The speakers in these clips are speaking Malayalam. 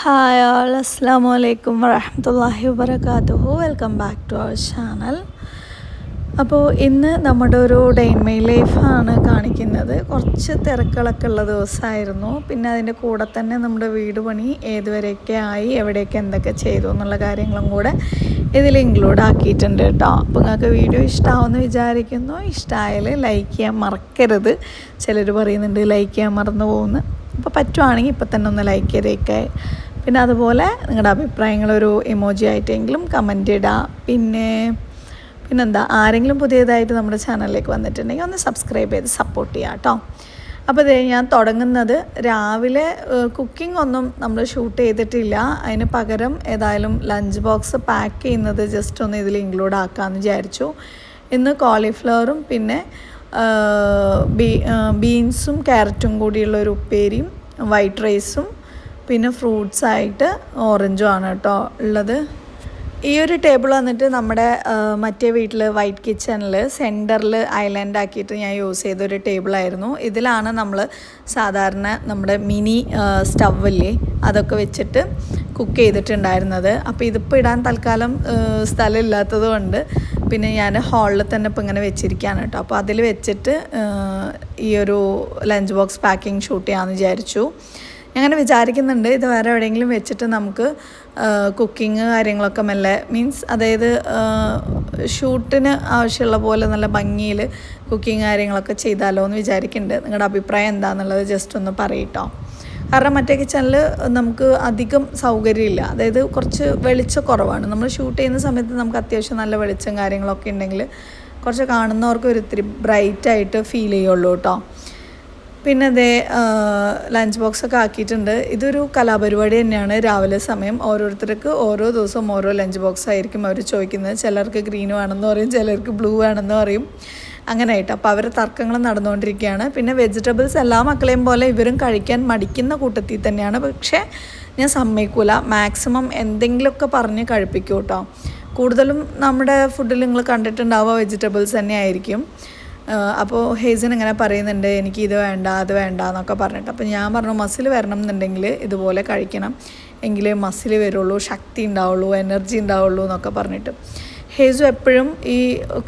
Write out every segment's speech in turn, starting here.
ഹായ് ഓൾ, അസ്സാം വലൈക്കും വറഹ്മത്തുള്ളാഹി വബറകാതുഹു. Welcome back to our channel. അപ്പോൾ ഇന്ന് നമ്മുടെ ഒരു ഡേ ഇൻ മൈ ലൈഫാണ് കാണിക്കുന്നത്. കുറച്ച് തിരക്കുകളൊക്കെ ഉള്ള ദിവസമായിരുന്നു. പിന്നെ അതിൻ്റെ കൂടെ തന്നെ നമ്മുടെ വീട് പണി ഏതുവരെയൊക്കെ ആയി, എവിടെയൊക്കെ എന്തൊക്കെ ചെയ്തു എന്നുള്ള കാര്യങ്ങളും കൂടെ ഇതിൽ ഇൻക്ലൂഡ് ആക്കിയിട്ടുണ്ട് കേട്ടോ. അപ്പോൾ നിങ്ങൾക്ക് വീഡിയോ ഇഷ്ടമാവുമെന്ന് വിചാരിക്കുന്നു. ഇഷ്ടമായാൽ ലൈക്ക് ചെയ്യാൻ മറക്കരുത്. ചിലർ പറയുന്നുണ്ട് ലൈക്ക് ചെയ്യാൻ മറന്നു പോകുന്നു. അപ്പോൾ പറ്റുവാണെങ്കിൽ ഇപ്പം തന്നെ ഒന്ന് ലൈക്ക് ചെയ്തേക്കെ. പിന്നെ അതുപോലെ നിങ്ങളുടെ അഭിപ്രായങ്ങളൊരു ഇമോജി ആയിട്ടെങ്കിലും കമൻറ്റ് ഇടുക. പിന്നെന്താ, ആരെങ്കിലും പുതിയതായിട്ട് നമ്മുടെ ചാനലിലേക്ക് വന്നിട്ടുണ്ടെങ്കിൽ ഒന്ന് സബ്സ്ക്രൈബ് ചെയ്ത് സപ്പോർട്ട് ചെയ്യുക കേട്ടോ. അപ്പോൾ ഇതേ ഞാൻ തുടങ്ങുന്നത് രാവിലെ കുക്കിംഗ് ഒന്നും നമ്മൾ ഷൂട്ട് ചെയ്തിട്ടില്ല. അതിന് പകരം ഏതായാലും ലഞ്ച് ബോക്സ് പാക്ക് ചെയ്യുന്നത് ജസ്റ്റ് ഒന്ന് ഇതിൽ ഇൻക്ലൂഡ് ആക്കാമെന്ന് വിചാരിച്ചു. ഇന്ന് കോളിഫ്ലവറും പിന്നെ ബീൻസും ക്യാരറ്റും കൂടിയുള്ളൊരു ഉപ്പേരിയും വൈറ്റ് റൈസും പിന്നെ ഫ്രൂട്ട്സായിട്ട് ഓറഞ്ചും ആണ് കേട്ടോ ഉള്ളത്. ഈ ഒരു ടേബിൾ വന്നിട്ട് നമ്മുടെ മറ്റേ വീട്ടിൽ വൈറ്റ് കിച്ചണിൽ സെൻറ്ററിൽ ഐലൻഡ് ആക്കിയിട്ട് ഞാൻ യൂസ് ചെയ്തൊരു ടേബിളായിരുന്നു. ഇതിലാണ് നമ്മൾ സാധാരണ നമ്മുടെ മിനി സ്റ്റവ്വില്ലേ അതൊക്കെ വെച്ചിട്ട് കുക്ക് ചെയ്തിട്ടുണ്ടായിരുന്നത്. അപ്പോൾ ഇതിപ്പോൾ ഇടാൻ തൽക്കാലം സ്ഥലമില്ലാത്തത് കൊണ്ട് പിന്നെ ഞാൻ ഹാളിൽ തന്നെ ഇപ്പോൾ ഇങ്ങനെ വെച്ചിരിക്കുകയാണ് കേട്ടോ. അപ്പോൾ അതിൽ വെച്ചിട്ട് ഈ ഒരു ലഞ്ച് ബോക്സ് പാക്കിംഗ് ഷൂട്ട് ചെയ്യാമെന്ന് വിചാരിച്ചു. അങ്ങനെ വിചാരിക്കുന്നുണ്ട് ഇത് വേറെ എവിടെയെങ്കിലും വെച്ചിട്ട് നമുക്ക് കുക്കിങ് കാര്യങ്ങളൊക്കെ മെല്ലെ അതായത് ഷൂട്ടിന് ആവശ്യമുള്ള പോലെ നല്ല ഭംഗിയിൽ കുക്കിങ് കാര്യങ്ങളൊക്കെ ചെയ്താലോ എന്ന് വിചാരിക്കുന്നുണ്ട്. നിങ്ങളുടെ അഭിപ്രായം എന്താണെന്നുള്ളത് ജസ്റ്റ് ഒന്ന് പറയട്ടോ. കാരണം മറ്റേ കിച്ചണിൽ നമുക്ക് അധികം സൗകര്യമില്ല, അതായത് കുറച്ച് വെളിച്ചം കുറവാണ്. നമ്മൾ ഷൂട്ട് ചെയ്യുന്ന സമയത്ത് നമുക്ക് അത്യാവശ്യം നല്ല വെളിച്ചം കാര്യങ്ങളൊക്കെ ഉണ്ടെങ്കിൽ കുറച്ച് കാണുന്നവർക്ക് ഒരു ഇത്തിരി ബ്രൈറ്റായിട്ട് ഫീൽ ചെയ്യുള്ളൂ കേട്ടോ. പിന്നെ അതേ ലഞ്ച് ബോക്സൊക്കെ ആക്കിയിട്ടുണ്ട്. ഇതൊരു കലാപരിപാടി തന്നെയാണ്. രാവിലെ സമയം ഓരോരുത്തർക്ക് ഓരോ ദിവസവും ഓരോ ലഞ്ച് ബോക്സ് ആയിരിക്കും അവർ ചോദിക്കുന്നത്. ചിലർക്ക് ഗ്രീൻ വേണമെന്ന് പറയും, ചിലർക്ക് ബ്ലൂ വേണമെന്ന് പറയും, അങ്ങനെയായിട്ട്. അപ്പോൾ അവർ തർക്കങ്ങൾ നടന്നുകൊണ്ടിരിക്കുകയാണ്. പിന്നെ വെജിറ്റബിൾസ് എല്ലാ മക്കളെയും പോലെ ഇവരും കഴിക്കാൻ മടിക്കുന്ന കൂട്ടത്തിൽ തന്നെയാണ്. പക്ഷേ ഞാൻ സമ്മതിക്കൂല, മാക്സിമം എന്തെങ്കിലുമൊക്കെ പറഞ്ഞ് കഴിപ്പിക്കും കേട്ടോ. കൂടുതലും നമ്മുടെ ഫുഡിൽ നിങ്ങൾ കണ്ടിട്ടുണ്ടാവുക വെജിറ്റബിൾസ് തന്നെ ആയിരിക്കും. അപ്പോൾ ഹേസൻ ഇങ്ങനെ പറയുന്നുണ്ട് എനിക്ക് ഇത് വേണ്ട അത് വേണ്ട എന്നൊക്കെ പറഞ്ഞിട്ട്. അപ്പോൾ ഞാൻ പറഞ്ഞു മസിൽ വരണം എന്നുണ്ടെങ്കിൽ ഇതുപോലെ കഴിക്കണം, എങ്കിലേ മസിൽ വരുള്ളൂ, ശക്തി ഉണ്ടാവുള്ളൂ, എനർജി ഉണ്ടാവുള്ളൂ എന്നൊക്കെ പറഞ്ഞിട്ട്. ഹേസു എപ്പോഴും ഈ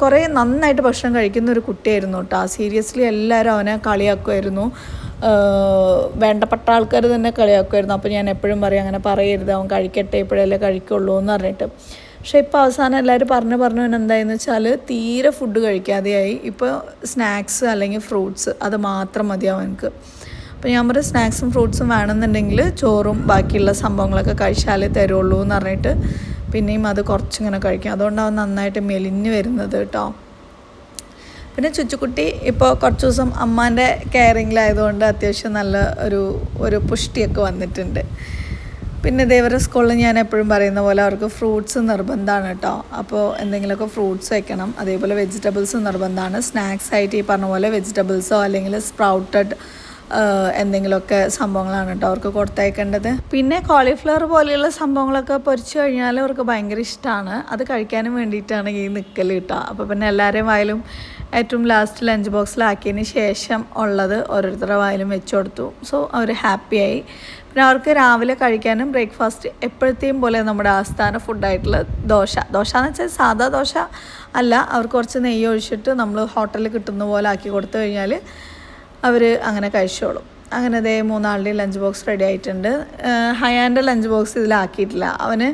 കുറേ നന്നായിട്ട് ഭക്ഷണം കഴിക്കുന്ന ഒരു കുട്ടിയായിരുന്നു കേട്ടോ. സീരിയസ്ലി എല്ലാവരും അവനെ കളിയാക്കുമായിരുന്നു, വേണ്ടപ്പെട്ട ആൾക്കാർ തന്നെ കളിയാക്കുമായിരുന്നു. അപ്പോൾ ഞാൻ എപ്പോഴും പറയും അങ്ങനെ പറയരുത്, അവൻ കഴിക്കട്ടെ, ഇപ്പോഴല്ലേ കഴിക്കുള്ളൂ എന്ന് പറഞ്ഞിട്ട്. പക്ഷേ ഇപ്പോൾ അവസാനം എല്ലാവരും പറഞ്ഞു എന്തായെന്ന് വെച്ചാൽ തീരെ ഫുഡ് കഴിക്കാതെയായി. ഇപ്പോൾ സ്നാക്സ് അല്ലെങ്കിൽ ഫ്രൂട്ട്സ് അത് മാത്രം മതി അവനക്ക്. അപ്പോൾ ഞാൻ പറയും സ്നാക്സും ഫ്രൂട്ട്സും വേണമെന്നുണ്ടെങ്കിൽ ചോറും ബാക്കിയുള്ള സംഭവങ്ങളൊക്കെ കഴിച്ചാലേ തരുള്ളൂ എന്ന് പറഞ്ഞിട്ട് പിന്നെയും അത് കുറച്ചിങ്ങനെ കഴിക്കും. അതുകൊണ്ടാണ് അവൻ നന്നായിട്ട് മെലിഞ്ഞ് വരുന്നത് കേട്ടോ. പിന്നെ ചുച്ചുക്കുട്ടി ഇപ്പോൾ കുറച്ച് ദിവസം അമ്മാൻ്റെ കെയറിങ്ങിലായതുകൊണ്ട് അത്യാവശ്യം നല്ല ഒരു പുഷ്ടിയൊക്കെ വന്നിട്ടുണ്ട്. പിന്നെ ഇതേവരെ സ്കൂളിൽ ഞാൻ എപ്പോഴും പറയുന്ന പോലെ അവർക്ക് ഫ്രൂട്ട്സ് നിർബന്ധമാണ് കേട്ടോ. അപ്പോൾ എന്തെങ്കിലുമൊക്കെ ഫ്രൂട്ട്സ് വയ്ക്കണം. അതേപോലെ വെജിറ്റബിൾസ് നിർബന്ധമാണ്. സ്നാക്സ് ആയിട്ട് ഈ പറഞ്ഞ പോലെ വെജിറ്റബിൾസോ അല്ലെങ്കിൽ സ്പ്രൗട്ടഡ് എന്തെങ്കിലുമൊക്കെ സംഭവങ്ങളാണ് കേട്ടോ അവർക്ക് കൊടുത്തയക്കേണ്ടത്. പിന്നെ കോളിഫ്ലവർ പോലെയുള്ള സംഭവങ്ങളൊക്കെ പൊരിച്ചു കഴിഞ്ഞാൽ അവർക്ക് ഭയങ്കര ഇഷ്ടമാണ്. അത് കഴിക്കാനും വേണ്ടിയിട്ടാണ് ഈ നിൽക്കൽ കേട്ടോ. അപ്പോൾ പിന്നെ എല്ലാവരെയും വായിലും ഏറ്റവും ലാസ്റ്റ് ലഞ്ച് ബോക്സിലാക്കിയതിന് ശേഷം ഉള്ളത് ഓരോരുത്തരുടെ വായിലും വെച്ച് കൊടുത്തു. സോ അവർ ഹാപ്പിയായി. പിന്നെ അവർക്ക് രാവിലെ കഴിക്കാനും ബ്രേക്ക്ഫാസ്റ്റ് എപ്പോഴത്തെയും പോലെ നമ്മുടെ ആസ്ഥാന ഫുഡായിട്ടുള്ള ദോശ എന്ന് വെച്ചാൽ സാധാ ദോശ അല്ല, അവർക്ക് കുറച്ച് നെയ്യ് ഒഴിച്ചിട്ട് നമ്മൾ ഹോട്ടലിൽ കിട്ടുന്ന പോലെ ആക്കി കൊടുത്തു കഴിഞ്ഞാൽ അവർ അങ്ങനെ കഴിച്ചോളും. അങ്ങനെ അതേ 3 ആളുടെയും ലഞ്ച് ബോക്സ് റെഡി ആയിട്ടുണ്ട്. ഹയാൻ്റെ ലഞ്ച് ബോക്സ് ഇതിലാക്കിയിട്ടില്ല, അവന്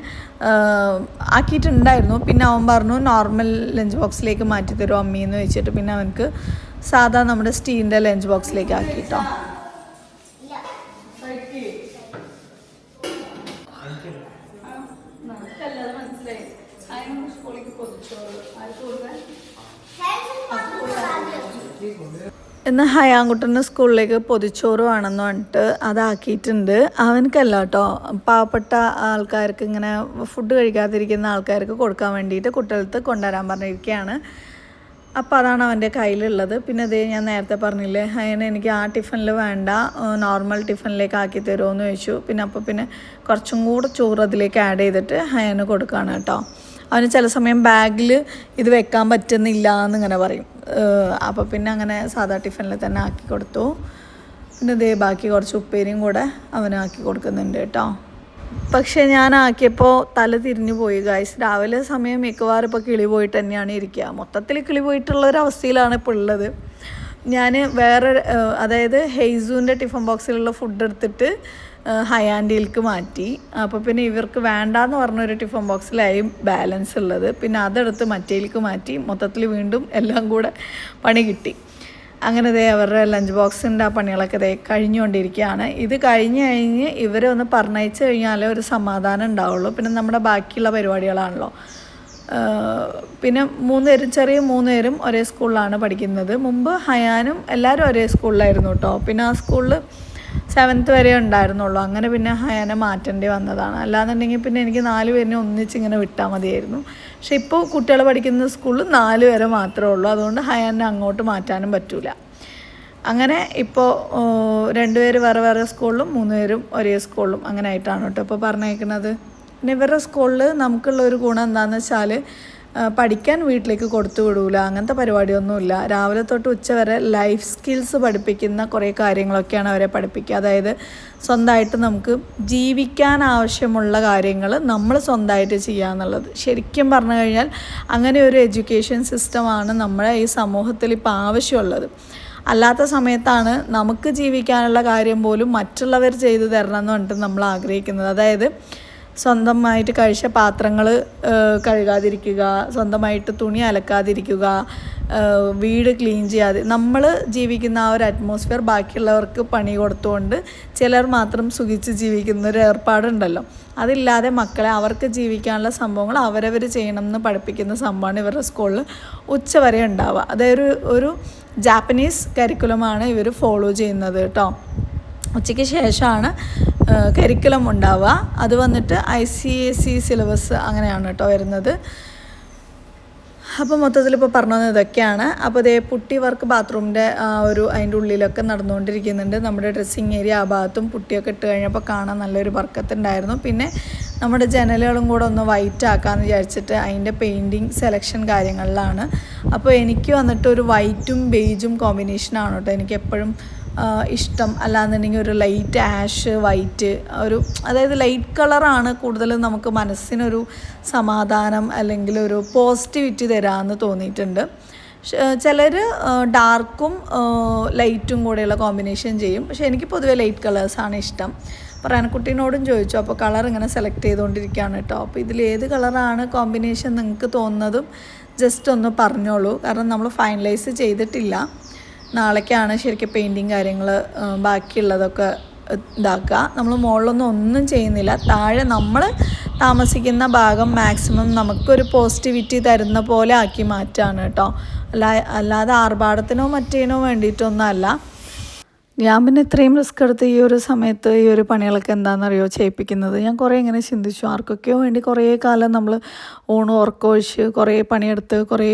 ആക്കിയിട്ടുണ്ടായിരുന്നു. പിന്നെ അവൻ പറഞ്ഞു നോർമൽ ലഞ്ച് ബോക്സിലേക്ക് മാറ്റി തരുമോ അമ്മീന്ന് വെച്ചിട്ട് പിന്നെ അവനക്ക് സാധാ നമ്മുടെ സ്റ്റീലിൻ്റെ ലഞ്ച് ബോക്സിലേക്ക് ആക്കിയിട്ടോ. ഇന്ന് ഹയാൻകുട്ടന് സ്കൂളിലേക്ക് പൊതിച്ചോറ് വേണമെന്ന് പറഞ്ഞിട്ട് അതാക്കിയിട്ടുണ്ട്. അവനക്കല്ല കേട്ടോ, പാവപ്പെട്ട ആൾക്കാർക്ക്, ഇങ്ങനെ ഫുഡ് കഴിക്കാതിരിക്കുന്ന ആൾക്കാർക്ക് കൊടുക്കാൻ വേണ്ടിയിട്ട് കുട്ടികൾക്ക് കൊണ്ടുവരാൻ പറഞ്ഞിരിക്കുകയാണ്. അപ്പോൾ അതാണ് അവൻ്റെ കയ്യിലുള്ളത്. പിന്നെ അതേ ഞാൻ നേരത്തെ പറഞ്ഞില്ലേ ഹയന് എനിക്ക് ആ ടിഫിനിൽ വേണ്ട, നോർമൽ ടിഫിനിലേക്ക് ആക്കി തരുമോ എന്ന് ചോദിച്ചു. പിന്നെ കുറച്ചും കൂടെ ചോറ് അതിലേക്ക് ആഡ് ചെയ്തിട്ട് ഹയന് കൊടുക്കുകയാണ് കേട്ടോ. അവന് ചില സമയം ബാഗിൽ ഇത് വെക്കാൻ പറ്റുന്നില്ല എന്നിങ്ങനെ പറയും. അപ്പോൾ പിന്നെ അങ്ങനെ സാധാ ടിഫിനിൽ തന്നെ ആക്കി കൊടുത്തു. പിന്നെ ഇതേ ബാക്കി കുറച്ച് ഉപ്പേരിയും കൂടെ അവനാക്കി കൊടുക്കുന്നുണ്ട് കേട്ടോ. പക്ഷേ ഞാനാക്കിയപ്പോൾ തല തിരിഞ്ഞു പോയി ഗൈസ്. രാവിലെ സമയം മിക്കവാറും ഇപ്പോൾ കിളി പോയിട്ട് തന്നെയാണ് ഇരിക്കുക. മൊത്തത്തിൽ കിളി പോയിട്ടുള്ളൊരവസ്ഥയിലാണ് ഇപ്പോൾ ഉള്ളത്. ഞാൻ വേറെ അതായത് ഹെയ്സൂൻ്റെ ടിഫിൻ ബോക്സിലുള്ള ഫുഡ് എടുത്തിട്ട് ഹയാൻഡിയിലേക്ക് മാറ്റി. അപ്പോൾ പിന്നെ ഇവർക്ക് വേണ്ടാന്ന് പറഞ്ഞൊരു ടിഫിൻ ബോക്സിലായി ബാലൻസ് ഉള്ളത്. പിന്നെ അതെടുത്ത് മറ്റേലേക്ക് മാറ്റി. മൊത്തത്തിൽ വീണ്ടും എല്ലാം കൂടെ പണി കിട്ടി. അങ്ങനെ അവരുടെ ലഞ്ച് ബോക്സിൻ്റെ ആ പണികളൊക്കെ കഴിഞ്ഞുകൊണ്ടിരിക്കുകയാണ്. ഇത് കഴിഞ്ഞ് ഇവരെ ഒന്ന് പറഞ്ഞയച്ച് കഴിഞ്ഞാലേ ഒരു സമാധാനം ഉണ്ടാവുള്ളൂ. പിന്നെ നമ്മുടെ ബാക്കിയുള്ള പരിപാടികളാണല്ലോ. പിന്നെ ചെറിയ 3 പേരും ഒരേ സ്കൂളിലാണ് പഠിക്കുന്നത്. മുമ്പ് ഹയാനും എല്ലാവരും ഒരേ സ്കൂളിലായിരുന്നു കേട്ടോ. പിന്നെ ആ സ്കൂളിൽ 7th വരെ ഉണ്ടായിരുന്നുള്ളൂ. അങ്ങനെ പിന്നെ ഹയാനെ മാറ്റേണ്ടി വന്നതാണ്. അല്ലാന്നുണ്ടെങ്കിൽ പിന്നെ എനിക്ക് 4 പേരിനെ ഒന്നിച്ചിങ്ങനെ വിട്ടാൽ മതിയായിരുന്നു. പക്ഷെ ഇപ്പോൾ കുട്ടികൾ പഠിക്കുന്ന സ്കൂളിൽ 4 പേരെ മാത്രമേ ഉള്ളൂ. അതുകൊണ്ട് ഹയാനെ അങ്ങോട്ട് മാറ്റാനും പറ്റില്ല. അങ്ങനെ ഇപ്പോൾ 2 പേര് വേറെ വേറെ സ്കൂളിലും 3 പേരും ഒരേ സ്കൂളിലും അങ്ങനെ ആയിട്ടാണ് കേട്ടോ ഇപ്പോൾ പറഞ്ഞേക്കുന്നത്. പിന്നെ ഇവരുടെ സ്കൂളിൽ നമുക്കുള്ള ഒരു ഗുണം എന്താണെന്ന് വെച്ചാൽ പഠിക്കാൻ വീട്ടിലേക്ക് കൊടുത്തു വിടൂല, അങ്ങനത്തെ പരിപാടിയൊന്നുമില്ല. രാവിലെ തൊട്ട് ഉച്ച വരെ ലൈഫ് സ്കിൽസ് പഠിപ്പിക്കുന്ന കുറേ കാര്യങ്ങളൊക്കെയാണ് അവരെ പഠിപ്പിക്കുക. അതായത് സ്വന്തമായിട്ട് നമുക്ക് ജീവിക്കാൻ ആവശ്യമുള്ള കാര്യങ്ങൾ നമ്മൾ സ്വന്തമായിട്ട് ചെയ്യുക എന്നുള്ളത്. ശരിക്കും പറഞ്ഞു കഴിഞ്ഞാൽ അങ്ങനെ ഒരു എഡ്യൂക്കേഷൻ സിസ്റ്റമാണ് നമ്മുടെ ഈ സമൂഹത്തിൽ ഇപ്പോൾ ആവശ്യമുള്ളത്. അല്ലാത്ത സമയത്താണ് നമുക്ക് ജീവിക്കാനുള്ള കാര്യം പോലും മറ്റുള്ളവർ ചെയ്തു തരണം എന്ന് പറഞ്ഞിട്ട് നമ്മൾ ആഗ്രഹിക്കുന്നത്. അതായത് സ്വന്തമായിട്ട് കഴിച്ച പാത്രങ്ങൾ കഴുകാതിരിക്കുക, സ്വന്തമായിട്ട് തുണി അലക്കാതിരിക്കുക, വീട് ക്ലീൻ ചെയ്യാതെ നമ്മൾ ജീവിക്കുന്ന ആ ഒരു അറ്റ്മോസ്ഫിയർ ബാക്കിയുള്ളവർക്ക് പണി കൊടുത്തുകൊണ്ട് ചിലർ മാത്രം സുഖിച്ച് ജീവിക്കുന്ന ഒരു ഏർപ്പാടുണ്ടല്ലോ. അതില്ലാതെ മക്കളെ അവർക്ക് ജീവിക്കാനുള്ള സംഭവങ്ങൾ അവരവർ ചെയ്യണം എന്ന് പഠിപ്പിക്കുന്ന സംഭവമാണ് ഇവരുടെ സ്കൂളിൽ ഉച്ചവരെ ഉണ്ടാവുക. അതായത് ഒരു ജാപ്പനീസ് കരിക്കുലമാണ് ഇവർ ഫോളോ ചെയ്യുന്നത് കേട്ടോ. ഉച്ചയ്ക്ക് ശേഷമാണ് കരിക്കുലം ഉണ്ടാവുക. അത് വന്നിട്ട് ICSE സിലബസ് അങ്ങനെയാണ് കേട്ടോ വരുന്നത്. അപ്പോൾ മൊത്തത്തിൽ ഇപ്പോൾ പറഞ്ഞത് ഇതൊക്കെയാണ്. അപ്പോൾ പുട്ടി വർക്ക് ബാത്റൂമിൻ്റെ അതിൻ്റെ ഉള്ളിലൊക്കെ നടന്നുകൊണ്ടിരിക്കുന്നുണ്ട്. നമ്മുടെ ഡ്രസ്സിങ് ഏരിയ ആ ഭാഗത്തും പുട്ടിയൊക്കെ ഇട്ട് കഴിഞ്ഞപ്പോൾ കാണാൻ നല്ലൊരു ബർക്കത്തുണ്ടായിരുന്നു. പിന്നെ നമ്മുടെ ജനലുകളും കൂടെ ഒന്ന് വൈറ്റ് ആക്കാമെന്ന് വിചാരിച്ചിട്ട് അതിൻ്റെ പെയിൻറ്റിങ് സെലക്ഷൻ കാര്യങ്ങളിലാണ്. അപ്പോൾ എനിക്ക് വന്നിട്ട് ഒരു വൈറ്റും ബേജും കോമ്പിനേഷനാണ് കേട്ടോ എനിക്ക് എപ്പോഴും ഇഷ്ടം. അല്ലാന്നുണ്ടെങ്കിൽ ഒരു ലൈറ്റ് ആഷ് വൈറ്റ് അതായത് ലൈറ്റ് കളറാണ് കൂടുതലും നമുക്ക് മനസ്സിനൊരു സമാധാനം അല്ലെങ്കിൽ ഒരു പോസിറ്റിവിറ്റി തരാമെന്ന് തോന്നിയിട്ടുണ്ട്. ചിലർ ഡാർക്കും ലൈറ്റും കൂടെയുള്ള കോമ്പിനേഷൻ ചെയ്യും. പക്ഷേ എനിക്ക് പൊതുവേ ലൈറ്റ് കളേഴ്സാണ് ഇഷ്ടം. പറയാനക്കുട്ടീനോടും ചോദിച്ചു. അപ്പോൾ കളർ ഇങ്ങനെ സെലക്ട് ചെയ്തുകൊണ്ടിരിക്കുകയാണ് കേട്ടോ. അപ്പോൾ ഇതിൽ ഏത് കളറാണ് കോമ്പിനേഷൻ നിങ്ങൾക്ക് തോന്നുന്നതും ജസ്റ്റ് ഒന്ന് പറഞ്ഞോളൂ. കാരണം നമ്മൾ ഫൈനലൈസ് ചെയ്തിട്ടില്ല. നാളേക്കാണ് ശരിക്കും പെയിൻറ്റിങ് കാര്യങ്ങൾ ബാക്കിയുള്ളതൊക്കെ ഇതാക്കുക. നമ്മൾ മുകളിലൊന്നും ഒന്നും ചെയ്യുന്നില്ല. താഴെ നമ്മൾ താമസിക്കുന്ന ഭാഗം മാക്സിമം നമുക്കൊരു പോസിറ്റിവിറ്റി തരുന്ന പോലെ ആക്കി മാറ്റാണ് കേട്ടോ. അല്ലാതെ ആർഭാടത്തിനോ മറ്റേനോ വേണ്ടിയിട്ടൊന്നും അല്ല. ഞാൻ പിന്നെ ഇത്രയും റിസ്ക് എടുത്ത് ഈ ഒരു സമയത്ത് ഈ ഒരു പണികളൊക്കെ എന്താണെന്നറിയോ ചെയ്യിപ്പിക്കുന്നത്. ഞാൻ കുറേ ഇങ്ങനെ ചിന്തിച്ചു. ആർക്കൊക്കെയോ വേണ്ടി കുറേ കാലം നമ്മൾ ഉറക്കമൊഴിച്ച് കുറേ പണിയെടുത്ത് കുറേ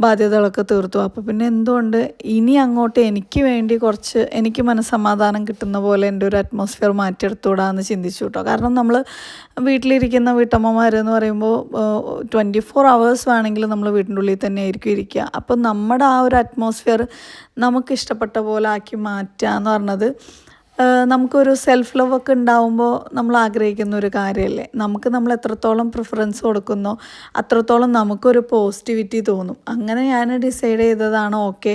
ബാധ്യതകളൊക്കെ തീർത്തു. അപ്പോൾ പിന്നെ എന്തുകൊണ്ട് ഇനി അങ്ങോട്ട് എനിക്ക് വേണ്ടി കുറച്ച് എനിക്ക് മനസ്സമാധാനം കിട്ടുന്ന പോലെ എൻ്റെ ഒരു അറ്റ്മോസ്ഫിയർ മാറ്റിയെടുത്തുകൂടാന്ന് ചിന്തിച്ചു കേട്ടോ. കാരണം നമ്മൾ വീട്ടിലിരിക്കുന്ന വീട്ടമ്മമാരെന്ന് പറയുമ്പോൾ 24 hours വേണമെങ്കിൽ നമ്മൾ വീട്ടിൻ്റെ ഉള്ളിൽ തന്നെ ആയിരിക്കും ഇരിക്കുക. അപ്പോൾ നമ്മുടെ ആ ഒരു അറ്റ്മോസ്ഫിയർ നമുക്കിഷ്ടപ്പെട്ട പോലെ ആക്കി മാറ്റുക എന്ന് പറഞ്ഞത് നമുക്കൊരു സെൽഫ് ലവ് ഒക്കെ ഉണ്ടാവുമ്പോൾ നമ്മൾ ആഗ്രഹിക്കുന്ന ഒരു കാര്യമല്ലേ. നമ്മൾ എത്രത്തോളം പ്രിഫറൻസ് കൊടുക്കുന്നോ അത്രത്തോളം നമുക്കൊരു പോസിറ്റിവിറ്റി തോന്നും. അങ്ങനെ ഞാൻ ഡിസൈഡ് ചെയ്തതാണ് ഓക്കെ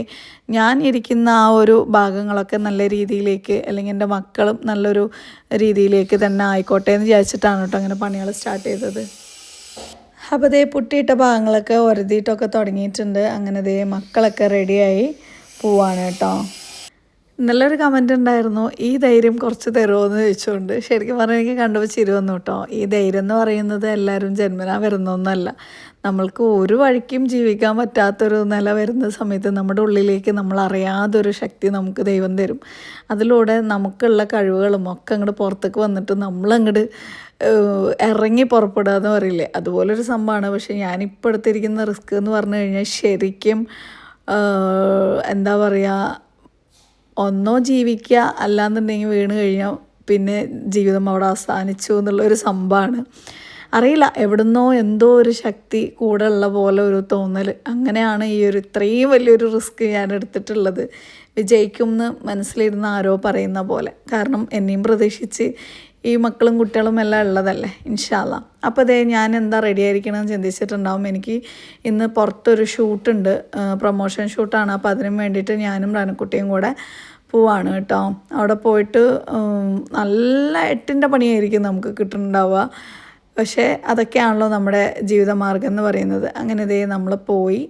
ഞാൻ ഇരിക്കുന്ന ആ ഒരു ഭാഗങ്ങളൊക്കെ നല്ല രീതിയിലേക്ക് അല്ലെങ്കിൽ എൻ്റെ മക്കളും നല്ലൊരു രീതിയിലേക്ക് തന്നെ ആയിക്കോട്ടെ എന്ന് വിചാരിച്ചിട്ടാണ് കേട്ടോ അങ്ങനെ പണികൾ സ്റ്റാർട്ട് ചെയ്തത്. അപ്പോൾ പുട്ടിയിട്ട ഭാഗങ്ങളൊക്കെ ഒരതിയിട്ടൊക്കെ തുടങ്ങിയിട്ടുണ്ട്. അങ്ങനെ മക്കളൊക്കെ റെഡിയായി പോവാണ് കേട്ടോ. നല്ലൊരു കമൻ്റ് ഉണ്ടായിരുന്നു, ഈ ധൈര്യം കുറച്ച് തരുമോ എന്ന് ചോദിച്ചുകൊണ്ട്. ശരിക്കും പറഞ്ഞാൽ എനിക്ക് കണ്ടുപോയി ചിരി വന്നു കേട്ടോ. ഈ ധൈര്യം എന്ന് പറയുന്നത് എല്ലാവരും ജന്മനാ വരുന്നൊന്നല്ല. നമ്മൾക്ക് ഒരു വഴിക്കും ജീവിക്കാൻ പറ്റാത്തൊരു നില വരുന്ന സമയത്ത് നമ്മുടെ ഉള്ളിലേക്ക് നമ്മൾ അറിയാതൊരു ശക്തി നമുക്ക് ദൈവം തരും. അതിലൂടെ നമുക്കുള്ള കഴിവുകളും ഒക്കെ അങ്ങോട്ട് പുറത്തേക്ക് വന്നിട്ട് നമ്മളങ്ങോട്ട് ഇറങ്ങി പുറപ്പെടുക എന്ന് പറയില്ലേ, അതുപോലൊരു സംഭവമാണ്. പക്ഷേ ഞാനിപ്പോൾ എടുത്തിരിക്കുന്ന റിസ്ക് എന്ന് പറഞ്ഞു കഴിഞ്ഞാൽ ശരിക്കും എന്താ പറയുക, ഒന്നോ ജീവിക്കുക അല്ലാന്നുണ്ടെങ്കിൽ വീണ് കഴിഞ്ഞാൽ പിന്നെ ജീവിതം അവിടെ അവസാനിച്ചു എന്നുള്ളൊരു സംഭവമാണ്. അറിയില്ല, എവിടുന്നോ എന്തോ ഒരു ശക്തി കൂടെ ഉള്ള പോലെ ഒരു തോന്നൽ. അങ്ങനെയാണ് ഈ ഇത്രയും വലിയൊരു റിസ്ക് ഞാൻ എടുത്തിട്ടുള്ളത്. വിജയിക്കും എന്ന് മനസ്സിലിരുന്ന് ആരോ പറയുന്ന പോലെ. കാരണം എന്നെയും പ്രതീക്ഷിച്ച് ഈ മക്കളും കുട്ടികളും എല്ലാം ഉള്ളതല്ലേ ഇൻഷാ അല്ലാ. അപ്പോൾ അതേ ഞാൻ എന്താ റെഡി ആയിരിക്കണമെന്ന് ചിന്തിച്ചിട്ടുണ്ടാവും. എനിക്ക് ഇന്ന് പുറത്തൊരു ഷൂട്ടുണ്ട്, പ്രൊമോഷൻ ഷൂട്ടാണ്. അപ്പോൾ അതിന് വേണ്ടിയിട്ട് ഞാനും റനക്കുട്ടിയും കൂടെ പോവാണ് കേട്ടോ. അവിടെ പോയിട്ട് നല്ല 8ൻ്റെ പണിയായിരിക്കും നമുക്ക് കിട്ടുന്നുണ്ടാവുക. പക്ഷേ അതൊക്കെയാണല്ലോ നമ്മുടെ ജീവിതമാർഗം എന്ന് പറയുന്നത്. അങ്ങനെ ഇതേ നമ്മൾ പോയി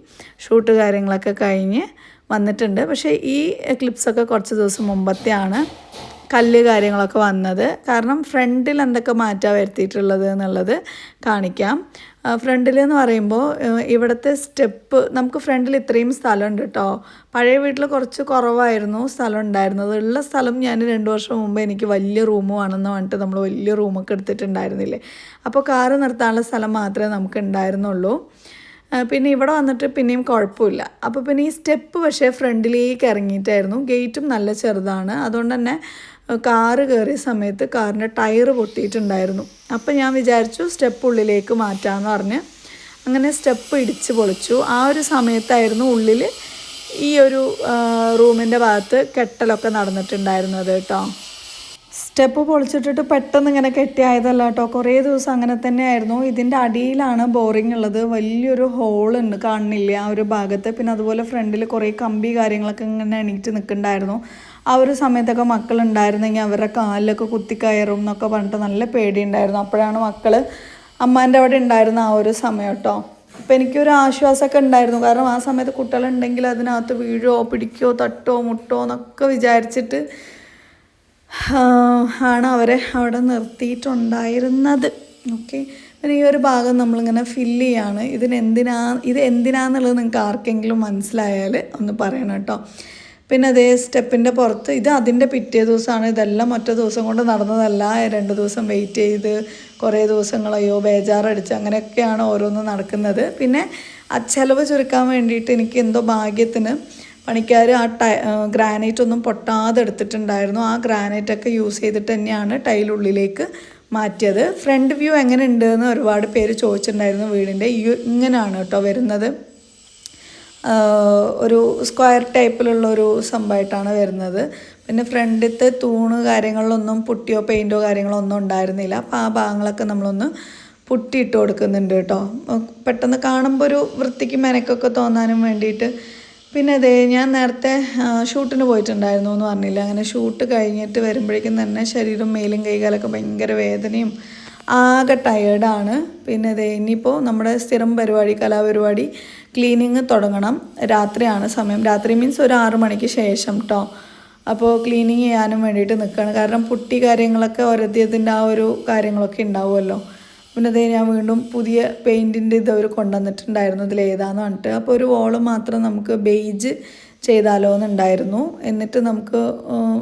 ഷൂട്ട് കാര്യങ്ങളൊക്കെ കഴിഞ്ഞ് വന്നിട്ടുണ്ട്. പക്ഷേ ഈ ക്ലിപ്സൊക്കെ കുറച്ച് ദിവസം മുമ്പത്തെയാണ് കല്ല് കാര്യങ്ങളൊക്കെ വന്നത്. കാരണം ഫ്രണ്ടിൽ എന്തൊക്കെ മാറ്റാൻ വരുത്തിയിട്ടുള്ളത് എന്നുള്ളത് കാണിക്കാം. ഫ്രണ്ടിൽ എന്ന് പറയുമ്പോൾ ഇവിടുത്തെ സ്റ്റെപ്പ് നമുക്ക് ഫ്രണ്ടിൽ ഇത്രയും സ്ഥലമുണ്ട് കേട്ടോ. പഴയ വീട്ടിൽ കുറച്ച് കുറവായിരുന്നു സ്ഥലം ഉണ്ടായിരുന്നത്. ഉള്ള സ്ഥലം ഞാൻ 2 വർഷം മുമ്പ് എനിക്ക് വലിയ റൂം വേണമെന്ന് പറഞ്ഞിട്ട് നമ്മൾ വലിയ റൂമൊക്കെ എടുത്തിട്ടുണ്ടായിരുന്നില്ലേ. അപ്പോൾ കാറ് നിർത്താനുള്ള സ്ഥലം മാത്രമേ നമുക്ക് ഉണ്ടായിരുന്നുള്ളൂ. പിന്നെ ഇവിടെ വന്നിട്ട് പിന്നെയും കുഴപ്പമില്ല. അപ്പോൾ പിന്നെ ഈ സ്റ്റെപ്പ് പക്ഷേ ഫ്രണ്ടിലേക്ക് ഇറങ്ങിയിട്ടായിരുന്നു. ഗേറ്റും നല്ല ചെറുതാണ്. അതുകൊണ്ട് തന്നെ കാറ് കയറിയ സമയത്ത് കാറിൻ്റെ ടയർ പൊട്ടിയിട്ടുണ്ടായിരുന്നു. അപ്പോൾ ഞാൻ വിചാരിച്ചു സ്റ്റെപ്പ് ഉള്ളിലേക്ക് മാറ്റാമെന്ന് പറഞ്ഞ് അങ്ങനെ സ്റ്റെപ്പ് ഇടിച്ച് പൊളിച്ചു. ആ ഒരു സമയത്തായിരുന്നു ഉള്ളിൽ ഈ ഒരു റൂമിൻ്റെ ഭാഗത്ത് കെട്ടലൊക്കെ നടന്നിട്ടുണ്ടായിരുന്നത് കേട്ടോ. സ്റ്റെപ്പ് പൊളിച്ചിട്ടിട്ട് പെട്ടെന്ന് ഇങ്ങനെ കെട്ടിയായതല്ല കേട്ടോ. കുറേ ദിവസം അങ്ങനെ തന്നെ ആയിരുന്നു. ഇതിൻ്റെ അടിയിലാണ് ബോറിംഗ് ഉള്ളത്. വലിയൊരു ഹോളുണ്ട്, കാണുന്നില്ല ആ ഒരു ഭാഗത്ത്. പിന്നെ അതുപോലെ ഫ്രണ്ടിൽ കുറേ കമ്പി കാര്യങ്ങളൊക്കെ ഇങ്ങനെ എണീറ്റ് നിൽക്കുന്നുണ്ടായിരുന്നു. ആ ഒരു സമയത്തൊക്കെ മക്കളുണ്ടായിരുന്നെങ്കിൽ അവരുടെ കാലിലൊക്കെ കുത്തിക്കയറും എന്നൊക്കെ പറഞ്ഞിട്ട് നല്ല പേടിയുണ്ടായിരുന്നു. അപ്പോഴാണ് മക്കൾ അമ്മാൻ്റെ അവിടെ ഉണ്ടായിരുന്ന ആ ഒരു സമയം കേട്ടോ. അപ്പോൾ എനിക്കൊരു ആശ്വാസമൊക്കെ ഉണ്ടായിരുന്നു. കാരണം ആ സമയത്ത് കുട്ടികളുണ്ടെങ്കിൽ അതിനകത്ത് വീഴോ പിടിക്കോ തട്ടോ മുട്ടോ എന്നൊക്കെ വിചാരിച്ചിട്ട് ആണ് അവരെ അവിടെ നിർത്തിയിട്ടുണ്ടായിരുന്നത്. ഓക്കെ, പിന്നെ ഈ ഒരു ഭാഗം നമ്മളിങ്ങനെ ഫില്ല് ചെയ്യാണ്. ഇത് എന്തിനാന്നുള്ളത് നിങ്ങൾക്ക് ആർക്കെങ്കിലും മനസ്സിലായാൽ ഒന്ന് പറയണം കേട്ടോ. പിന്നെ അതേ സ്റ്റെപ്പിൻ്റെ പുറത്ത് ഇത് അതിൻ്റെ പിറ്റേ ദിവസമാണ്. ഇതെല്ലാം ഒറ്റ ദിവസം കൊണ്ട് നടന്നതല്ല. 2 ദിവസം വെയിറ്റ് ചെയ്ത് കുറേ ദിവസങ്ങളെയോ ബേജാറടിച്ച് അങ്ങനെയൊക്കെയാണ് ഓരോന്ന് നടക്കുന്നത്. പിന്നെ ആ ചിലവ് ചുരുക്കാൻ വേണ്ടിയിട്ട് എനിക്ക് എന്തോ ഭാഗ്യത്തിന് പണിക്കാർ ആ ഗ്രാനൈറ്റ് ഒന്നും പൊട്ടാതെ എടുത്തിട്ടുണ്ടായിരുന്നു. ആ ഗ്രാനൈറ്റൊക്കെ യൂസ് ചെയ്തിട്ട് തന്നെയാണ് ടൈലുള്ളിലേക്ക് മാറ്റിയത്. ഫ്രണ്ട് വ്യൂ എങ്ങനെ ഉണ്ട് എന്ന് ഒരുപാട് പേര് ചോദിച്ചിട്ടുണ്ടായിരുന്നു. വീടിൻ്റെ ഇങ്ങനെയാണ് കേട്ടോ വരുന്നത്. ഒരു സ്ക്വയർ ടൈപ്പിലുള്ളൊരു സംഭവമായിട്ടാണ് വരുന്നത്. പിന്നെ ഫ്രണ്ടിലത്തെ തൂണ് കാര്യങ്ങളിലൊന്നും പുട്ടിയോ പെയിൻറ്റോ കാര്യങ്ങളോ ഒന്നും ഉണ്ടായിരുന്നില്ല. അപ്പോൾ ആ ഭാഗങ്ങളൊക്കെ നമ്മളൊന്ന് പുട്ടിയിട്ട് കൊടുക്കുന്നുണ്ട് കേട്ടോ. പെട്ടെന്ന് കാണുമ്പോൾ ഒരു വൃത്തിക്ക് മെനക്കൊക്കെ തോന്നാനും വേണ്ടിയിട്ട്. പിന്നെ അതേ ഞാൻ നേരത്തെ ഷൂട്ടിന് പോയിട്ടുണ്ടായിരുന്നു എന്ന് പറഞ്ഞില്ല. അങ്ങനെ ഷൂട്ട് കഴിഞ്ഞിട്ട് വരുമ്പോഴേക്കും തന്നെ ശരീരം മേലും കൈകാലൊക്കെ ഭയങ്കര വേദനയും ആകെ ടയേർഡാണ്. പിന്നെ അതേ ഇനിയിപ്പോൾ നമ്മുടെ സ്ഥിരം പരിപാടി കലാപരിപാടി ക്ലീനിങ് തുടങ്ങണം. രാത്രിയാണ് സമയം. രാത്രി മീൻസ് ഒരു 6 മണിക്ക് ശേഷം കേട്ടോ. അപ്പോൾ ക്ലീനിങ് ചെയ്യാനും വേണ്ടിയിട്ട് നിൽക്കുകയാണ്. കാരണം പുട്ടി കാര്യങ്ങളൊക്കെ ഒരത്തിയതിൻ്റെ ആ ഒരു കാര്യങ്ങളൊക്കെ ഉണ്ടാവുമല്ലോ. പിന്നെ അതേ ഞാൻ വീണ്ടും പുതിയ പെയിൻറ്റിൻ്റെ ഇത് അവർ കൊണ്ടുവന്നിട്ടുണ്ടായിരുന്നു. ഇതിലേതാന്ന് പറഞ്ഞിട്ട്. അപ്പോൾ ഒരു വോള് മാത്രം നമുക്ക് ബേജ് ചെയ്താലോ എന്നുണ്ടായിരുന്നു. എന്നിട്ട് നമുക്ക്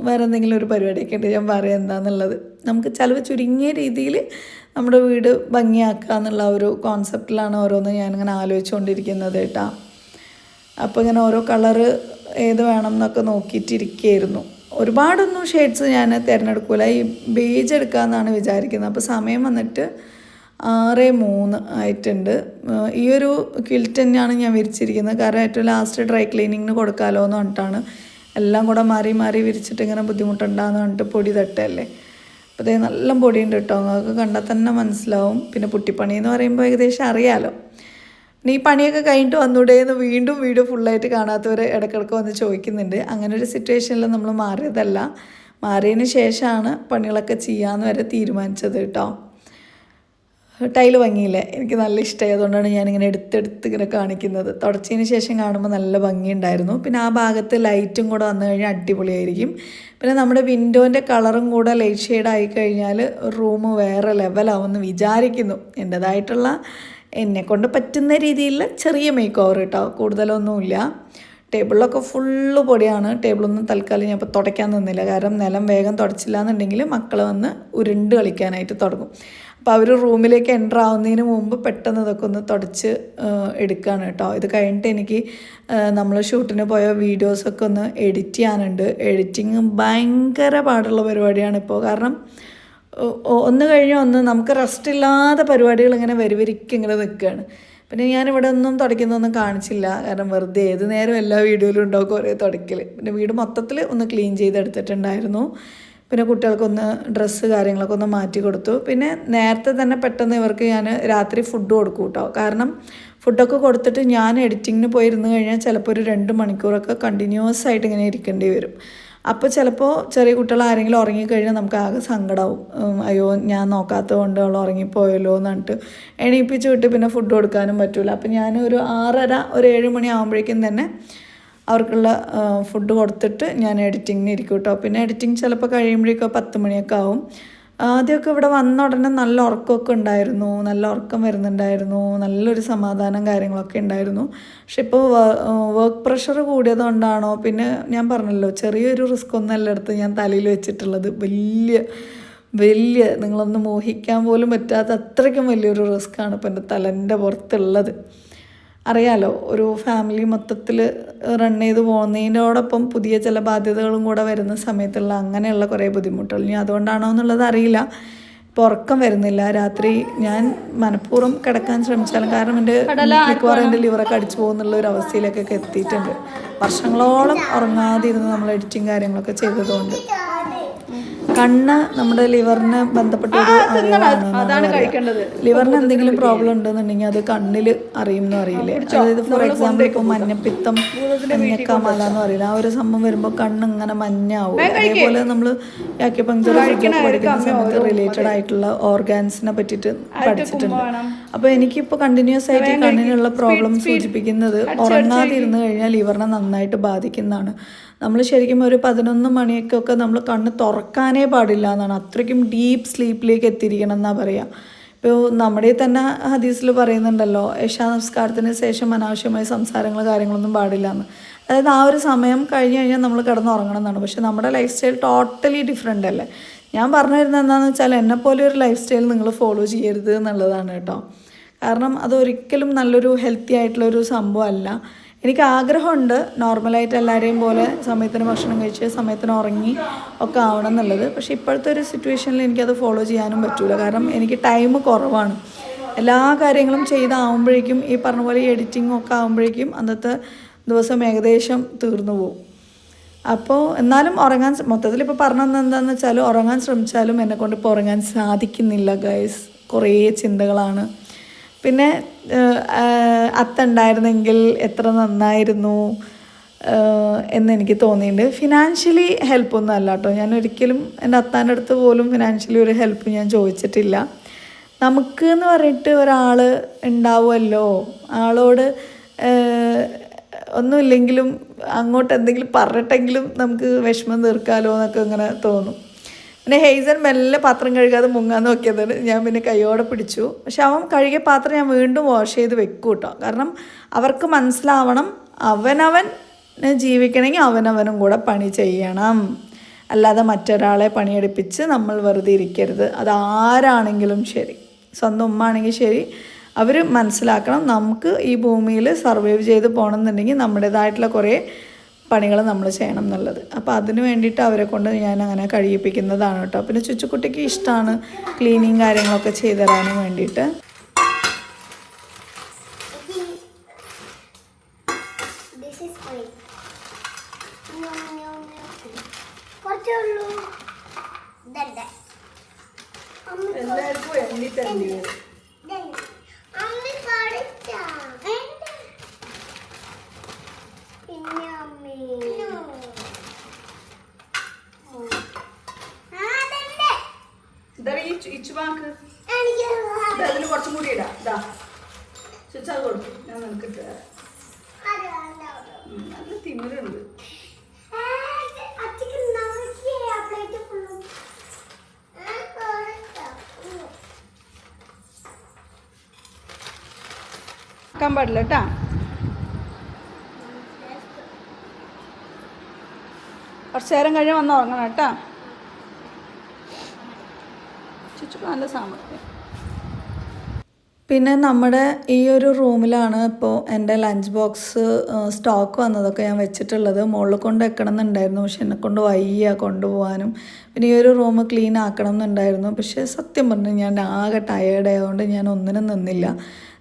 വേറെ എന്തെങ്കിലും ഒരു പരിപാടിയൊക്കെ ഉണ്ട്, ഞാൻ പറയാം എന്താണെന്നുള്ളത്. നമുക്ക് ചിലവ് ചുരുങ്ങിയ രീതിയിൽ നമ്മുടെ വീട് ഭംഗിയാക്കുക എന്നുള്ള ഒരു കോൺസെപ്റ്റിലാണ് ഓരോന്ന് ഞാനിങ്ങനെ ആലോചിച്ചുകൊണ്ടിരിക്കുന്നത് കേട്ടോ. അപ്പോൾ ഇങ്ങനെ ഓരോ കളറ് ഏത് വേണം എന്നൊക്കെ നോക്കിയിട്ടിരിക്കുകയായിരുന്നു. ഒരുപാടൊന്നും ഷെയ്ഡ്സ് ഞാൻ തിരഞ്ഞെടുക്കില്ല. ഈ ബേജ് എടുക്കാമെന്നാണ് വിചാരിക്കുന്നത്. അപ്പോൾ സമയം വന്നിട്ട് 6:03 ആയിട്ടുണ്ട്. ഈ ഒരു ക്വിൽറ്റ് തന്നെയാണ് ഞാൻ വിരിച്ചിരിക്കുന്നത്. കാരണം ഏറ്റവും ലാസ്റ്റ് ഡ്രൈ ക്ലീനിങ്ങിന് കൊടുക്കാമല്ലോ എന്ന് പറഞ്ഞിട്ടാണ്. എല്ലാം കൂടെ മാറി മാറി വിരിച്ചിട്ട് ഇങ്ങനെ ബുദ്ധിമുട്ടുണ്ടാകുന്ന പറഞ്ഞിട്ട് പൊടി തട്ടല്ലേ. അപ്പോൾ അതേ നല്ല പൊടിയുണ്ട് കേട്ടോ. നിങ്ങൾക്ക് കണ്ടാൽ തന്നെ മനസ്സിലാവും. പിന്നെ പുട്ടിപ്പണി എന്ന് പറയുമ്പോൾ ഏകദേശം അറിയാമല്ലോ. പിന്നെ ഈ പണിയൊക്കെ കഴിഞ്ഞിട്ട് വന്നൂടേന്ന് വീണ്ടും വീഡിയോ ഫുള്ളായിട്ട് കാണാത്തവർ ഇടയ്ക്കിടയ്ക്ക് വന്ന് ചോദിക്കുന്നുണ്ട്. അങ്ങനെ ഒരു സിറ്റുവേഷനിൽ നമ്മൾ മാറിയതല്ല. മാറിയതിന് ശേഷമാണ് പണികളൊക്കെ ചെയ്യാമെന്ന് വരെ തീരുമാനിച്ചത് കേട്ടോ. ടൈല് ഭംഗിയില്ലേ, എനിക്ക് നല്ല ഇഷ്ടമായി. അതുകൊണ്ടാണ് ഞാനിങ്ങനെ എടുത്തെടുത്ത് ഇങ്ങനെ കാണിക്കുന്നത്. തുടച്ചതിന് ശേഷം കാണുമ്പോൾ നല്ല ഭംഗിയുണ്ടായിരുന്നു. പിന്നെ ആ ഭാഗത്ത് ലൈറ്റും കൂടെ വന്നു കഴിഞ്ഞാൽ അടിപൊളിയായിരിക്കും. പിന്നെ നമ്മുടെ വിൻഡോൻ്റെ കളറും കൂടെ ലൈറ്റ് ഷെയ്ഡ് ആയി കഴിഞ്ഞാൽ റൂം വേറെ ലെവലാവുമെന്ന് വിചാരിക്കുന്നു. എൻ്റേതായിട്ടുള്ള എന്നെക്കൊണ്ട് പറ്റുന്ന രീതിയിലുള്ള ചെറിയ മേക്ക് ഓവർ കേട്ടോ, കൂടുതലൊന്നുമില്ല. ടേബിളിലൊക്കെ ഫുള്ള് പൊടിയാണ്. ടേബിളൊന്നും തൽക്കാലം ഞാൻ ഇപ്പോൾ തുടയ്ക്കാൻ നിന്നില്ല. കാരണം നിലം വേഗം തുടച്ചില്ല എന്നുണ്ടെങ്കിൽ മക്കൾ വന്ന് ഉരുണ്ട് കളിക്കാനായിട്ട് തുടങ്ങും. അപ്പോൾ അവർ റൂമിലേക്ക് എൻ്റർ ആവുന്നതിന് മുമ്പ് പെട്ടെന്ന് ഇതൊക്കെ ഒന്ന് തുടച്ച് എടുക്കുകയാണ് കേട്ടോ. ഇത് കഴിഞ്ഞിട്ട് എനിക്ക് നമ്മൾ ഷൂട്ടിന് പോയ വീഡിയോസൊക്കെ ഒന്ന് എഡിറ്റ് ചെയ്യാനുണ്ട്. എഡിറ്റിങ് ഭയങ്കര പാടുള്ള പരിപാടിയാണ് ഇപ്പോൾ. കാരണം ഒന്ന് കഴിഞ്ഞ് ഒന്ന് നമുക്ക് റെസ്റ്റ് ഇല്ലാത്ത പരിപാടികൾ ഇങ്ങനെ വരിവരിക്കിങ്ങനെ നിൽക്കുകയാണ്. പിന്നെ ഞാനിവിടെ ഒന്നും തുടയ്ക്കുന്നൊന്നും കാണിച്ചില്ല. കാരണം വെറുതെ ഏത് നേരം എല്ലാ വീഡിയോയിലും ഉണ്ടാവും കുറേ തുടയ്ക്കൽ. പിന്നെ വീട് മൊത്തത്തിൽ ഒന്ന് ക്ലീൻ ചെയ്തെടുത്തിട്ടുണ്ടായിരുന്നു. പിന്നെ കുട്ടികൾക്കൊന്ന് ഡ്രസ്സ് കാര്യങ്ങളൊക്കെ ഒന്ന് മാറ്റി കൊടുത്തു. പിന്നെ നേരത്തെ തന്നെ പെട്ടെന്ന് ഇവർക്ക് ഞാൻ രാത്രി ഫുഡ് കൊടുക്കും കേട്ടോ. കാരണം ഫുഡൊക്കെ കൊടുത്തിട്ട് ഞാൻ എഡിറ്റിങ്ങിന് പോയിരുന്നു കഴിഞ്ഞാൽ ചിലപ്പോൾ ഒരു 2 മണിക്കൂറൊക്കെ കണ്ടിന്യൂസ് ആയിട്ട് ഇങ്ങനെ ഇരിക്കേണ്ടി വരും. അപ്പോൾ ചിലപ്പോൾ ചെറിയ കുട്ടികൾ ആരെങ്കിലും ഉറങ്ങിക്കഴിഞ്ഞാൽ നമുക്ക് ആകെ സങ്കടമാവും. അയ്യോ ഞാൻ നോക്കാത്തത് കൊണ്ട് അവൾ ഉറങ്ങിപ്പോയല്ലോ എന്ന് പറഞ്ഞിട്ട് എണീപ്പിച്ച് വിട്ട് പിന്നെ ഫുഡ് കൊടുക്കാനും പറ്റില്ല. അപ്പോൾ ഞാൻ ഒരു 6:30 ഒരു 7 മണി ആകുമ്പോഴേക്കും തന്നെ അവർക്കുള്ള ഫുഡ് കൊടുത്തിട്ട് ഞാൻ എഡിറ്റിങ്ങിന് ഇരിക്കും കേട്ടോ. പിന്നെ എഡിറ്റിങ് ചിലപ്പോൾ കഴിയുമ്പോഴേക്കും 10 മണിയൊക്കെ ആവും. ആദ്യമൊക്കെ ഇവിടെ വന്ന ഉടനെ നല്ല ഉറക്കമൊക്കെ ഉണ്ടായിരുന്നു, നല്ല ഉറക്കം വരുന്നുണ്ടായിരുന്നു, നല്ലൊരു സമാധാനം കാര്യങ്ങളൊക്കെ ഉണ്ടായിരുന്നു. പക്ഷെ ഇപ്പോൾ വർക്ക് പ്രഷർ കൂടിയത് കൊണ്ടാണോ, പിന്നെ ഞാൻ പറഞ്ഞല്ലോ ചെറിയൊരു റിസ്ക് ഒന്നല്ല എടുത്ത് ഞാൻ തലയിൽ വെച്ചിട്ടുള്ളത്. വലിയ നിങ്ങളൊന്ന് മോഹിക്കാൻ പോലും പറ്റാത്ത അത്രയ്ക്കും വലിയൊരു റിസ്ക്കാണ് ഇപ്പോൾ എൻ്റെ തലേൻ്റെ പുറത്തുള്ളത്. അറിയാലോ, ഒരു ഫാമിലി മൊത്തത്തിൽ റൺ ചെയ്ത് പോകുന്നതിനോടൊപ്പം പുതിയ ചില ബാധ്യതകളും കൂടെ വരുന്ന സമയത്തുള്ള അങ്ങനെയുള്ള കുറേ ബുദ്ധിമുട്ടുകൾ. ഇനി അതുകൊണ്ടാണോ എന്നുള്ളത് അറിയില്ല. ഇപ്പോൾ ഉറക്കം വരുന്നില്ല. രാത്രി ഞാൻ മനഃപൂർവ്വം കിടക്കാൻ ശ്രമിച്ചാലും, കാരണം എൻ്റെ മിക്കവാറും എൻ്റെ ലിവറൊക്കെ അടിച്ചു പോകുന്നുള്ള ഒരു അവസ്ഥയിലേക്കൊക്കെ എത്തിയിട്ടുണ്ട്. വർഷങ്ങളോളം ഉറങ്ങാതെ ഇരുന്ന് നമ്മൾ എഡിറ്റിങ് കാര്യങ്ങളൊക്കെ ചെയ്തതുകൊണ്ട്. കണ്ണ് നമ്മുടെ ലിവറിന് ബന്ധപ്പെട്ട ഒരു അവയവമാണ്. ലിവറിന് എന്തെങ്കിലും പ്രോബ്ലം ഉണ്ടെന്നുണ്ടെങ്കിൽ അത് കണ്ണിൽ അറിയുമെന്നും അറിയില്ലേ. അതായത് ഫോർ എക്സാമ്പിൾ ഇപ്പോൾ മഞ്ഞപ്പിത്തം, മഞ്ഞക്കാമല എന്ന് പറയില്ല, ആ ഒരു സംഭവം വരുമ്പോൾ കണ്ണ് ഇങ്ങനെ മഞ്ഞാവും. അതേപോലെ നമ്മൾ അക്യുപങ്ചർ പഠിക്കുന്ന സമയത്ത് റിലേറ്റഡ് ആയിട്ടുള്ള ഓർഗാൻസിനെ പറ്റിയിട്ട് പഠിച്ചിട്ടുണ്ട്. അപ്പോൾ എനിക്കിപ്പോൾ കണ്ടിന്യൂസ് ആയിട്ട് ഈ കണ്ണിനുള്ള പ്രോബ്ലം സൂചിപ്പിക്കുന്നത് ഉറങ്ങാതെ ഇരുന്ന് കഴിഞ്ഞാൽ ലിവറിനെ നന്നായിട്ട് ബാധിക്കുന്നതാണ്. നമ്മൾ ശരിക്കും ഒരു 11 മണിയൊക്കെ നമ്മൾ കണ്ണ് തുറക്കാനേ പാടില്ല എന്നാണ്. അത്രയ്ക്കും ഡീപ്പ് സ്ലീപ്പിലേക്ക് എത്തിയിരിക്കണം എന്നാണ് പറയുക. ഇപ്പോൾ നമ്മുടെ തന്നെ ഹദീസിൽ പറയുന്നുണ്ടല്ലോ, ഇശാ നമസ്കാരത്തിന് ശേഷം അനാവശ്യമായ സംസാരങ്ങൾ കാര്യങ്ങളൊന്നും പാടില്ല എന്ന്. അതായത് ആ ഒരു സമയം കഴിഞ്ഞ് കഴിഞ്ഞാൽ നമ്മൾ കിടന്നുറങ്ങണം എന്നാണ്. പക്ഷെ നമ്മുടെ ലൈഫ് സ്റ്റൈൽ ടോട്ടലി ഡിഫറെൻ്റ് അല്ലേ. ഞാൻ പറഞ്ഞു തരുന്നത് എന്താണെന്ന് വെച്ചാൽ, എന്നെപ്പോലെ ഒരു ലൈഫ് സ്റ്റൈൽ നിങ്ങൾ ഫോളോ ചെയ്യരുത് എന്നുള്ളതാണ് കേട്ടോ. കാരണം അതൊരിക്കലും നല്ലൊരു ഹെൽത്തി ആയിട്ടുള്ളൊരു സംഭവമല്ല. എനിക്ക് ആഗ്രഹമുണ്ട് നോർമലായിട്ട് എല്ലാവരെയും പോലെ സമയത്തിന് ഭക്ഷണം കഴിച്ച് സമയത്തിന് ഉറങ്ങി ഒക്കെ ആവണം എന്നുള്ളത്. പക്ഷേ ഇപ്പോഴത്തെ ഒരു സിറ്റുവേഷനിൽ എനിക്കത് ഫോളോ ചെയ്യാനും പറ്റില്ല. കാരണം എനിക്ക് ടൈം കുറവാണ്. എല്ലാ കാര്യങ്ങളും ചെയ്താവുമ്പോഴേക്കും ഈ പറഞ്ഞ പോലെ എഡിറ്റിംഗ് ഒക്കെ ആകുമ്പോഴേക്കും അന്നത്തെ ദിവസം ഏകദേശം തീർന്നു പോകും. അപ്പോൾ എന്നാലും ഉറങ്ങാൻ മൊത്തത്തിൽ ഇപ്പോൾ പറഞ്ഞത് എന്താണെന്ന് വെച്ചാൽ, ഉറങ്ങാൻ ശ്രമിച്ചാലും എന്നെക്കൊണ്ട് ഇപ്പോൾ ഉറങ്ങാൻ സാധിക്കുന്നില്ല ഗൈസ്. കുറേ ചിന്തകളാണ്. പിന്നെ അത്തുണ്ടായിരുന്നെങ്കിൽ എത്ര നന്നായിരുന്നു എന്നെനിക്ക് തോന്നിയിട്ടുണ്ട്. ഫിനാൻഷ്യലി ഹെൽപ്പൊന്നും അല്ല കേട്ടോ. ഞാൻ ഒരിക്കലും എൻ്റെ അത്താൻ്റെ അടുത്ത് പോലും ഫിനാൻഷ്യലി ഒരു ഹെൽപ്പ് ഞാൻ ചോദിച്ചിട്ടില്ല. നമുക്ക് എന്ന് പറഞ്ഞിട്ട് ഒരാൾ ഉണ്ടാവുമല്ലോ, ആളോട് ഒന്നുമില്ലെങ്കിലും അങ്ങോട്ട് എന്തെങ്കിലും പറഞ്ഞിട്ടെങ്കിലും നമുക്ക് വിഷമം തീർക്കാമല്ലോ എന്നൊക്കെ ഇങ്ങനെ തോന്നും. പിന്നെ ഹെയ്സൻ മെല്ലെ പാത്രം കഴുകാതെ മുങ്ങാൻ നോക്കിയതാണ്. ഞാൻ പിന്നെ കൈയോടെ പിടിച്ചു. പക്ഷെ അവൻ കഴുകിയ പാത്രം ഞാൻ വീണ്ടും വാഷ് ചെയ്ത് വെക്കും കേട്ടോ. കാരണം അവർക്ക് മനസ്സിലാവണം, അവനവൻ ജീവിക്കണമെങ്കിൽ അവനവനും കൂടെ പണി ചെയ്യണം, അല്ലാതെ മറ്റൊരാളെ പണിയെടുപ്പിച്ച് നമ്മൾ വെറുതെ ഇരിക്കരുത്. അതാരാണെങ്കിലും ശരി, സ്വന്തം ഉമ്മ ആണെങ്കിൽ ശരി, അവർ മനസ്സിലാക്കണം നമുക്ക് ഈ ഭൂമിയിൽ സർവൈവ് ചെയ്ത് പോകണമെന്നുണ്ടെങ്കിൽ നമ്മുടേതായിട്ടുള്ള കുറേ പണികൾ നമ്മൾ ചെയ്യണം എന്നുള്ളത്. അപ്പോൾ അതിന് വേണ്ടിയിട്ട് അവരെ കൊണ്ട് ഞാൻ അങ്ങനെ കഴിയിപ്പിക്കുന്നതാണ് കേട്ടോ. പിന്നെ ചുച്ചുക്കുട്ടിക്ക് ഇഷ്ടമാണ് ക്ലീനിങ് കാര്യങ്ങളൊക്കെ ചെയ്തു തരാനും വേണ്ടിയിട്ട്. അതിന് കുറച്ചും കൂടി ഇടാം. ഇതാ ചുച്ചാൽ കൊടുക്കും, ഞാൻ നിനക്കിട്ട് നല്ല തിമിരുണ്ട്. ആക്കാൻ പാടില്ല കേട്ടാ. കുറച്ച് നേരം കഴിഞ്ഞ് വന്ന് ഉറങ്ങണം കേട്ടാ. ചുറ്റും നല്ല സാമർത്ഥ്യം. പിന്നെ നമ്മുടെ ഈ ഒരു റൂമിലാണ് ഇപ്പോൾ എൻ്റെ ലഞ്ച് ബോക്സ് സ്റ്റോക്ക് വന്നതൊക്കെ ഞാൻ വെച്ചിട്ടുള്ളത്. മുകളിൽ കൊണ്ട് വെക്കണം എന്നുണ്ടായിരുന്നു, പക്ഷെ എന്നെക്കൊണ്ട് വയ്യ കൊണ്ടുപോകാനും. പിന്നെ ഈ ഒരു റൂം ക്ലീൻ ആക്കണം എന്നുണ്ടായിരുന്നു. പക്ഷേ സത്യം പറഞ്ഞു ഞാൻ ആകെ ടയേർഡായതുകൊണ്ട് ഞാൻ ഒന്നിനും നിന്നില്ല.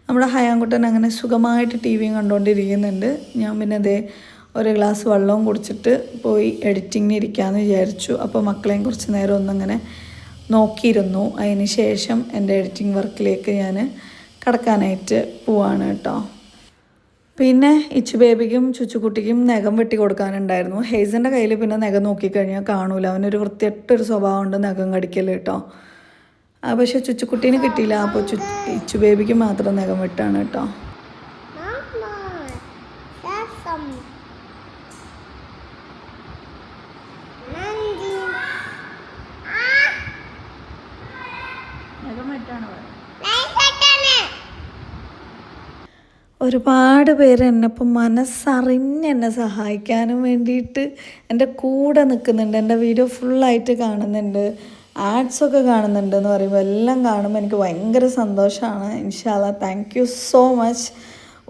നമ്മുടെ ഹയാൻകുട്ടൻ അങ്ങനെ സുഖമായിട്ട് ടി വിയും കണ്ടുകൊണ്ടിരിക്കുന്നുണ്ട്. ഞാൻ പിന്നെ അതേ ഒരു ഗ്ലാസ് വെള്ളവും കുടിച്ചിട്ട് പോയി എഡിറ്റിങ്ങിന് ഇരിക്കാമെന്ന് വിചാരിച്ചു. അപ്പോൾ മക്കളെയും കുറച്ച് നേരം ഒന്നിങ്ങനെ നോക്കിയിരുന്നു. അതിന് ശേഷം എൻ്റെ എഡിറ്റിംഗ് വർക്കിലേക്ക് ഞാൻ കടക്കാനായിട്ട് പോവാണ് കേട്ടോ. പിന്നെ ഇച്ചു ബേബിക്കും ചുച്ചുക്കുട്ടിക്കും നഖം വെട്ടി കൊടുക്കാനുണ്ടായിരുന്നു. ഹെയ്സൻ്റെ കയ്യിൽ പിന്നെ നഖം നോക്കിക്കഴിഞ്ഞാൽ കാണൂല. അവനൊരു വൃത്തിയായിട്ടൊരു സ്വഭാവമുണ്ട് നഖം കടിക്കൽ കേട്ടോ. പക്ഷെ ചുച്ചുക്കുട്ടീനെ കിട്ടിയില്ല. അപ്പോൾ ഇച്ചു ബേബിക്ക് മാത്രം നഖം വെട്ടാണ് കേട്ടോ. ഒരുപാട് പേര് എന്നെപ്പം മനസ്സറിഞ്ഞ് എന്നെ സഹായിക്കാനും വേണ്ടിയിട്ട് എൻ്റെ കൂടെ നിൽക്കുന്നുണ്ട്. എൻ്റെ വീഡിയോ ഫുള്ളായിട്ട് കാണുന്നുണ്ട്, ആഡ്സൊക്കെ കാണുന്നുണ്ട് എന്ന് പറയുമ്പോൾ എല്ലാം കാണുമ്പോൾ എനിക്ക് ഭയങ്കര സന്തോഷമാണ്. ഇൻഷാ അല്ലാഹ് താങ്ക് യു സോ മച്ച്.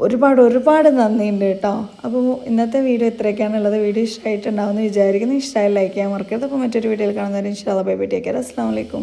ഒരുപാട് നന്ദിയുണ്ട് കേട്ടോ. അപ്പോൾ ഇന്നത്തെ വീഡിയോ ഇത്രയൊക്കെയാണുള്ളത്. വീഡിയോ ഇഷ്ടമായിട്ടുണ്ടാവുമെന്ന് വിചാരിക്കുന്നു. ഇഷ്ടമായി ലൈക്ക് ചെയ്യാൻ മറക്കരുത്. അപ്പോൾ മറ്റൊരു വീഡിയോയിൽ കാണുന്നവരെ ഇൻഷാ അല്ലാഹ് ബൈ ബൈ, ടേക്ക് കെയർ, അസ്സലാമു അലൈക്കും.